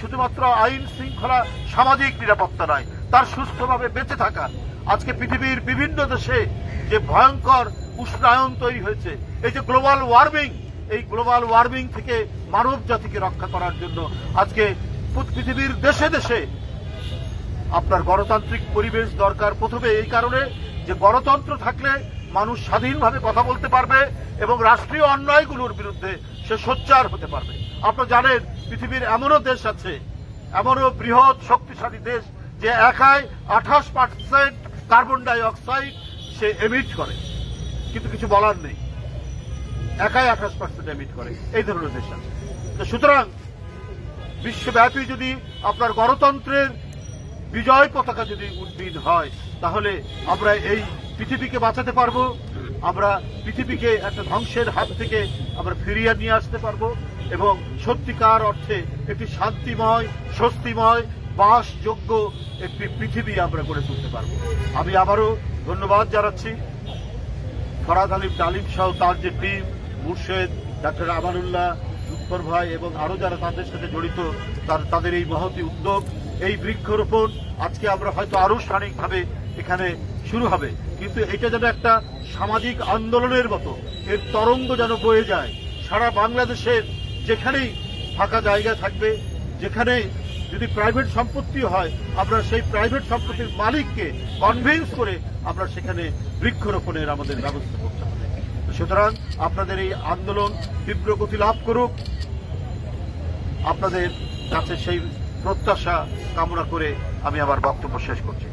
শুধুমাত্র আইন শৃঙ্খলা সামাজিক নিরাপত্তা নয়, তার সুস্থভাবে বেঁচে থাকা। আজকে পৃথিবীর বিভিন্ন দেশে যে ভয়ঙ্কর উষ্ণায়ন তৈরি হয়েছে, এই যে গ্লোবাল ওয়ার্মিং, এই গ্লোবাল ওয়ার্মিং থেকে মানব জাতিকে রক্ষা করার জন্য আজকে পৃথিবীর দেশে দেশে আপনার গণতান্ত্রিক পরিবেশ দরকার। প্রথমে এই কারণে যে গণতন্ত্র থাকলে মানুষ স্বাধীনভাবে কথা বলতে পারবে এবং রাষ্ট্রীয় অন্যায়গুলোর বিরুদ্ধে সে সোচ্চার হতে পারবে। আপনারা জানেন পৃথিবীর এমনও দেশ আছে, এমনও বৃহৎ শক্তিশালী দেশ যে একাই 28% কার্বন ডাই অক্সাইড সে এমিট করে, কিন্তু কিছু বলার নেই, একাই 28% এমিট করে, এই ধরনের দেশ আছে। সুতরাং বিশ্বব্যাপী যদি আপনার গণতন্ত্রের বিজয় পতাকা যদি উড্ডীন হয়, তাহলে আমরা এই পৃথিবীকে বাঁচাতে পারবো, আমরা পৃথিবীকে একটা ধ্বংসের হাত থেকে আমরা ফিরিয়ে নিয়ে আসতে পারবো এবং সত্যিকার অর্থে একটি শান্তিময়, স্বস্তিময়, বাসযোগ্য একটি পৃথিবী আমরা গড়ে তুলতে পারবো। আমি আবারও ধন্যবাদ জানাচ্ছি ফরহাদ হালিম ডালিম সহ তার যে টিম, মুর্শেদ, ডাক্তার আমানুল্লাহ, উত্তর ভাই এবং আরো যারা তাদের সাথে জড়িত, তাদের এই মহতি উদ্যোগ, এই বৃক্ষরোপণ আজকে আমরা হয়তো আনুষ্ঠানিকভাবে এখানে শুরু হবে, কিন্তু এটা যেন একটা সামাজিক আন্দোলনের মতো এর তরঙ্গ যেন বয়ে যায় সারা বাংলাদেশের। যেখানেই ফাঁকা জায়গা থাকবে, যেখানে যদি প্রাইভেট সম্পত্তি হয়, আমরা সেই প্রাইভেট সম্পত্তির মালিককে কনভিন্স করে আমরা সেখানে বৃক্ষরোপণের আমাদের ব্যবস্থা করতে হবে। সুতরাং আপনাদের এই আন্দোলন তীব্র গতি লাভ করুক, আপনাদের কাছে সেই প্রত্যাশা কামনা করে আমি আমার বক্তব্য শেষ করছি।